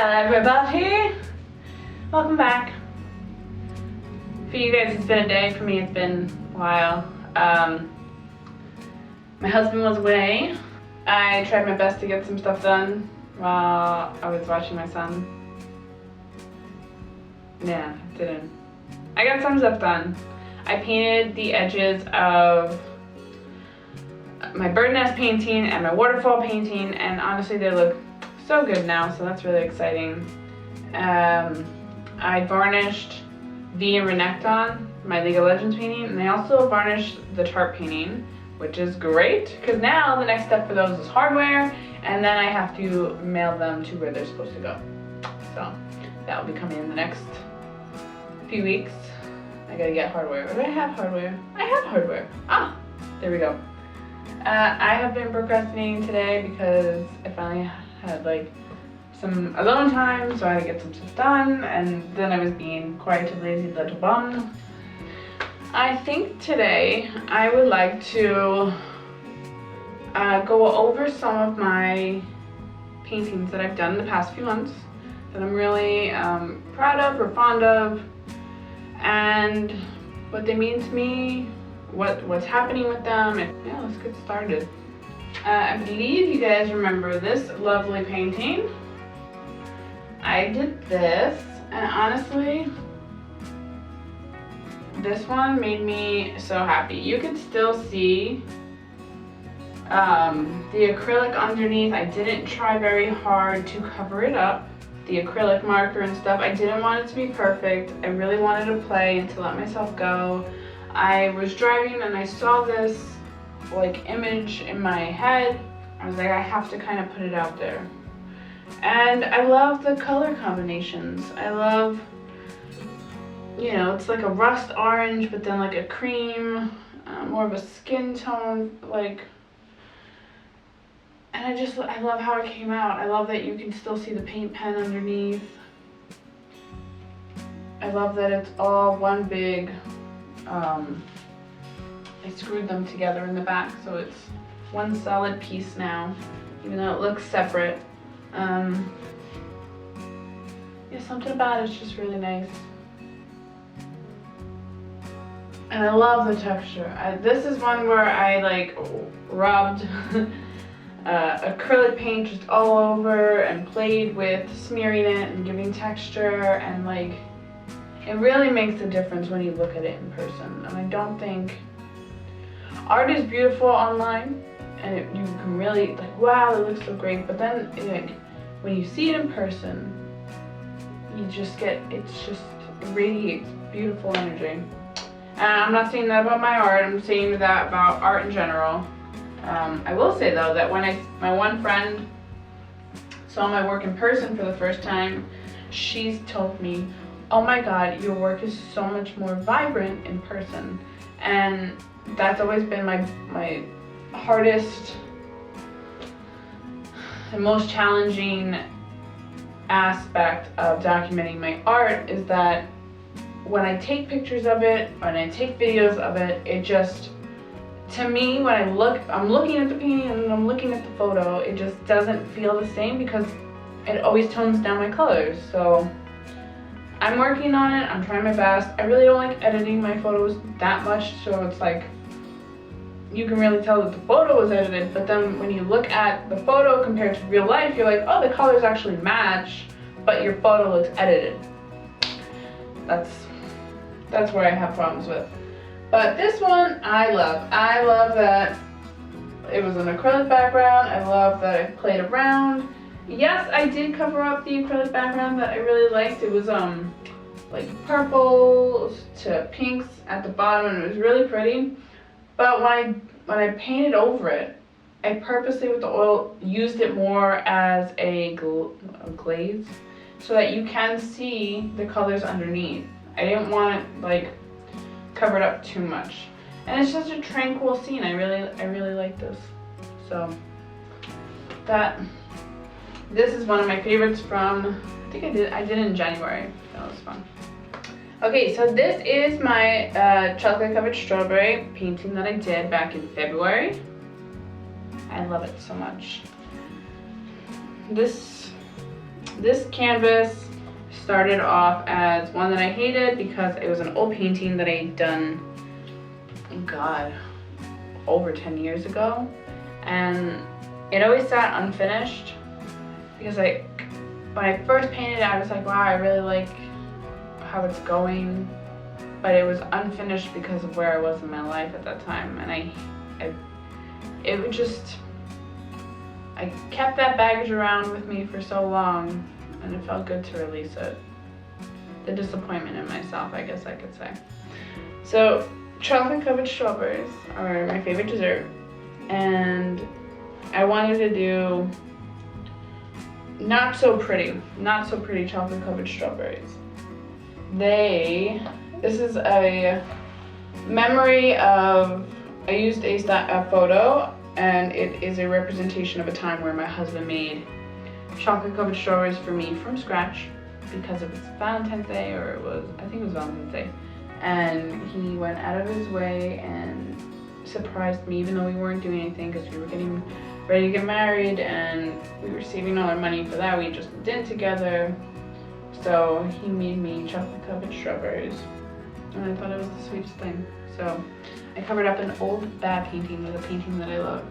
Hello everybody! Welcome back. For you guys it's been a day, for me it's been a while. My husband was away. I tried my best to get some stuff done while I was watching my son. Yeah, didn't. I got some stuff done. I painted the edges of my bird nest painting and my waterfall painting, and honestly they look so good now, so that's really exciting. I varnished V and Renekton, my League of Legends painting, and I also varnished the Tart painting, which is great because now the next step for those is hardware, and then I have to mail them to where they're supposed to go. So that will be coming in the next few weeks. I gotta get hardware. Or do I have hardware? I have hardware. Ah, there we go. I have been procrastinating today because I finally had like some alone time, so I had to get some stuff done, and then I was being quite a lazy little bum. I think today I would like to go over some of my paintings that I've done in the past few months that I'm really proud of or fond of, and what they mean to me, what's happening with them, and yeah, let's get started. I believe you guys remember this lovely painting. I did this, and honestly, this one made me so happy. You can still see the acrylic underneath. I didn't try very hard to cover it up, the acrylic marker and stuff. I didn't want it to be perfect. I really wanted to play and to let myself go. I was driving and I saw this like image in my head. I was like, I have to kind of put it out there. And I love the color combinations. I love, you know, it's like a rust orange, but then like a cream, more of a skin tone, like, and I love how it came out. I love that you can still see the paint pen underneath. I love that it's all one big, I screwed them together in the back, so it's one solid piece now, even though it looks separate. Yeah, something about it's just really nice. And I love the texture. This is one where I like rubbed acrylic paint just all over and played with smearing it and giving texture, and like it really makes a difference when you look at it in person. And I don't think art is beautiful online, and you can really like, wow, it looks so great, but then like when you see it in person, you just get, it radiates beautiful energy. And I'm not saying that about my art, I'm saying that about art in general. I will say though that when my one friend saw my work in person for the first time, she's told me, oh my god, your work is so much more vibrant in person. And that's always been my hardest and most challenging aspect of documenting my art, is that when I take pictures of it, when I take videos of it, it just, to me, when I'm looking at the painting and I'm looking at the photo, it just doesn't feel the same because it always tones down my colors. So I'm working on it, I'm trying my best. I really don't like editing my photos that much, so it's like, you can really tell that the photo was edited, but then when you look at the photo compared to real life, you're like, oh, the colors actually match, but your photo looks edited. That's where I have problems with. But this one, I love. I love that it was an acrylic background. I love that I played around. Yes, I did cover up the acrylic background that I really liked. It was like purples to pinks at the bottom, and it was really pretty. But when I painted over it, I purposely with the oil used it more as a glaze so that you can see the colors underneath. I didn't want it like covered up too much. And it's just a tranquil scene. I really like this. So this is one of my favorites from, I think I did it in January. That was fun. Okay, so this is my chocolate covered strawberry painting that I did back in February. I love it so much. This This canvas started off as one that I hated because it was an old painting that I'd done, oh God, over 10 years ago. And it always sat unfinished because when I first painted it, I was like, wow, I really like how it's going. But it was unfinished because of where I was in my life at that time. And I kept that baggage around with me for so long, and it felt good to release it. The disappointment in myself, I guess I could say. So, chocolate covered strawberries are my favorite dessert, and I wanted to do not so pretty chocolate covered strawberries. This is a memory of, I used a photo, and it is a representation of a time where my husband made chocolate covered strawberries for me from scratch because it was Valentine's Day, or I think it was Valentine's Day. And he went out of his way and surprised me, even though we weren't doing anything because we were getting ready to get married and we were saving all our money for that. We just moved in together. So he made me chocolate covered strawberries, and I thought it was the sweetest thing. So I covered up an old bad painting with a painting that I love.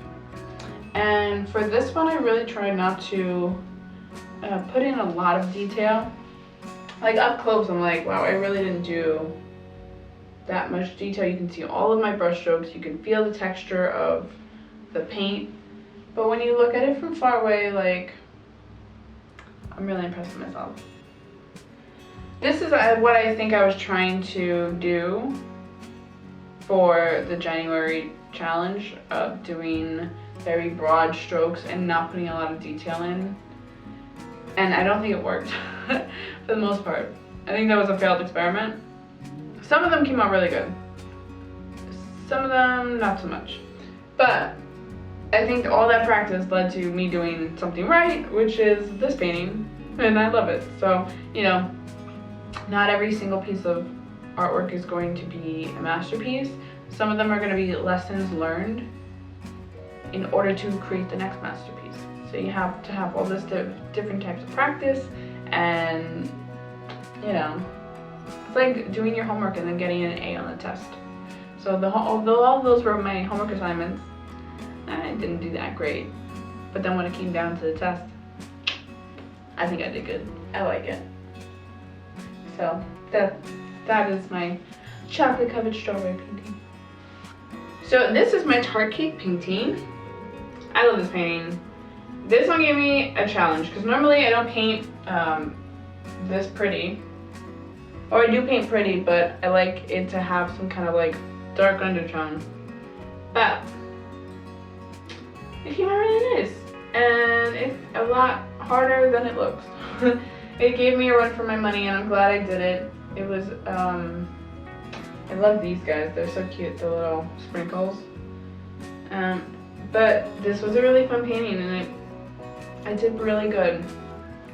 And for this one, I really tried not to put in a lot of detail. Like up close, I'm like, wow, I really didn't do that much detail. You can see all of my brush strokes. You can feel the texture of the paint. But when you look at it from far away, like, I'm really impressed with myself. This is what I think I was trying to do for the January challenge of doing very broad strokes and not putting a lot of detail in. And I don't think it worked for the most part. I think that was a failed experiment. Some of them came out really good. Some of them not so much. But I think all that practice led to me doing something right, which is this painting, and I love it. So, you know, not every single piece of artwork is going to be a masterpiece. Some of them are going to be lessons learned in order to create the next masterpiece. So you have to have all this different types of practice, and you know, it's like doing your homework and then getting an A on the test. So although all those were my homework assignments, I didn't do that great. But then when it came down to the test, I think I did good. I like it. So that is my chocolate covered strawberry painting. So this is my Tart cake painting. I love this painting. This one gave me a challenge because normally I don't paint this pretty. Or I do paint pretty, but I like it to have some kind of like dark undertone. But it came out really nice, and it's a lot harder than it looks. It gave me a run for my money, and I'm glad I did it. It was, I love these guys. They're so cute, the little sprinkles. But this was a really fun painting, and I did really good.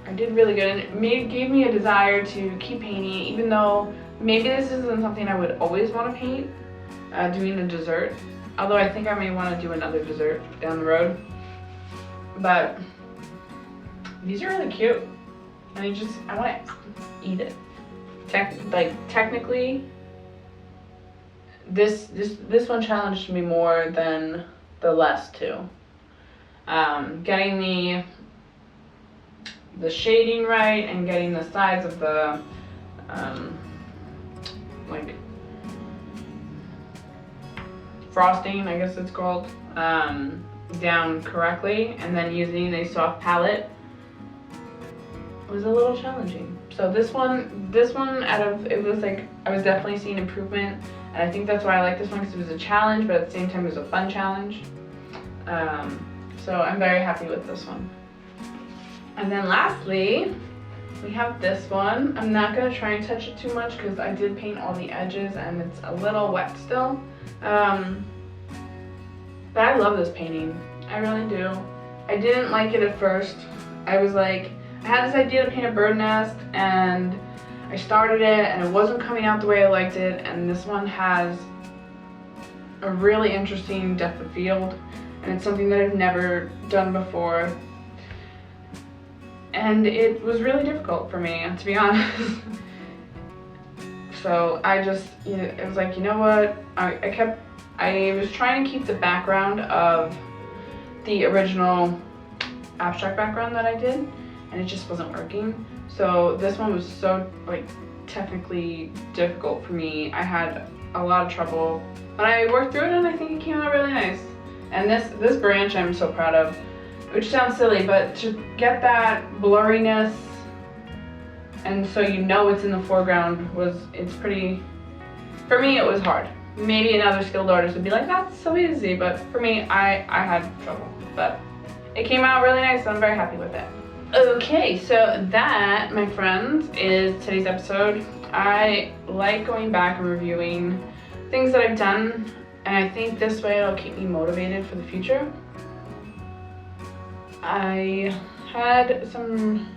And it gave me a desire to keep painting, even though maybe this isn't something I would always want to paint, doing a dessert. Although I think I may want to do another dessert down the road. But these are really cute. And I want to eat it. Technically, this one challenged me more than the last two. Getting the shading right and getting the sides of the like frosting, I guess it's called, down correctly, and then using a soft palette was a little challenging. So this one it was like, I was definitely seeing improvement, and I think that's why I like this one, because it was a challenge, but at the same time it was a fun challenge. So I'm very happy with this one. And then lastly, we have this one. I'm not gonna try and touch it too much because I did paint all the edges and it's a little wet still. But I love this painting. I really do. I didn't like it at first. I was like, I had this idea to paint a bird nest, and I started it and it wasn't coming out the way I liked it, and this one has a really interesting depth of field, and it's something that I've never done before. and it was really difficult for me, to be honest. So I just, it was like, you know what, I was trying to keep the background of the original abstract background that I did, and it just wasn't working. So this one was so like technically difficult for me. I had a lot of trouble, but I worked through it and I think it came out really nice. And this branch I'm so proud of, which sounds silly, but to get that blurriness and so you know it's in the foreground it's pretty, for me it was hard. Maybe another skilled artist would be like, that's so easy, but for me, I had trouble. But it came out really nice, so I'm very happy with it. Okay, so that, my friends, is today's episode. I like going back and reviewing things that I've done, and I think this way it'll keep me motivated for the future. I had some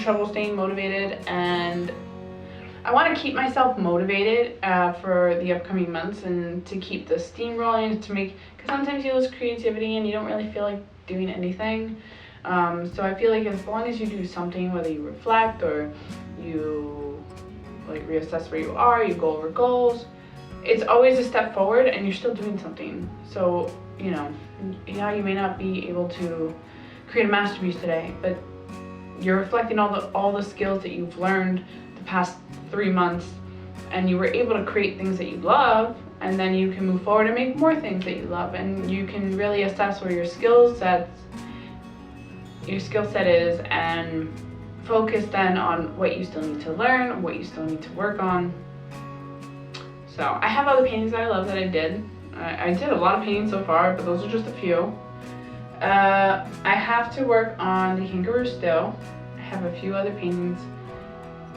trouble staying motivated, and I want to keep myself motivated for the upcoming months and to keep the steam rolling, because sometimes you lose creativity and you don't really feel like doing anything. So I feel like as long as you do something, whether you reflect or you like reassess where you are, you go over goals, it's always a step forward and you're still doing something. So, you know, yeah, you may not be able to create a masterpiece today, but you're reflecting all the skills that you've learned the past 3 months, and you were able to create things that you love, and then you can move forward and make more things that you love, and you can really assess where your skill set is, and focus then on what you still need to learn, what you still need to work on. So I have other paintings that I love that I did. I did a lot of paintings so far, but those are just a few. I have to work on the kangaroo still. I have a few other paintings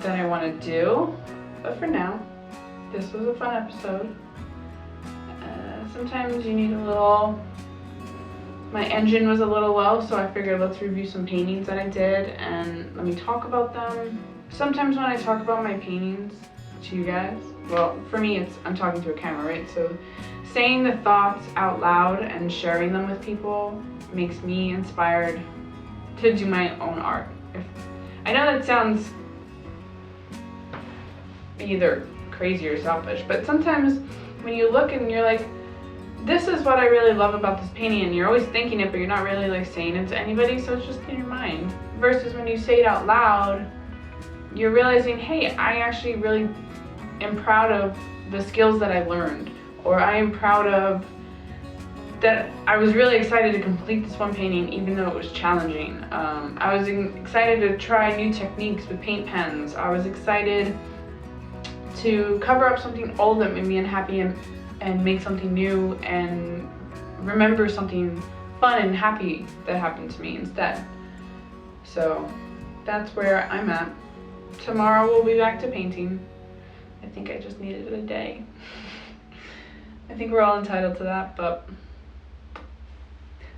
that I want to do, but for now, this was a fun episode. Sometimes you need my engine was a little low, so I figured let's review some paintings that I did and let me talk about them. Sometimes when I talk about my paintings to you guys, well, for me I'm talking to a camera, right? So saying the thoughts out loud and sharing them with people makes me inspired to do my own art. I know that sounds either crazy or selfish, but sometimes when you look and you're like, this is what I really love about this painting, and you're always thinking it, but you're not really like saying it to anybody, so it's just in your mind. Versus when you say it out loud, you're realizing, hey, I actually really am proud of the skills that I learned, or I am proud of that I was really excited to complete this one painting even though it was challenging. I was excited to try new techniques with paint pens. I was excited to cover up something old that made me unhappy and make something new and remember something fun and happy that happened to me instead. So that's where I'm at. Tomorrow we'll be back to painting. I think I just needed a day. I think we're all entitled to that, but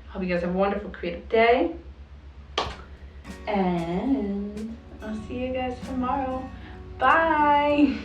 hope you guys have a wonderful creative day, and I'll see you guys tomorrow. Bye!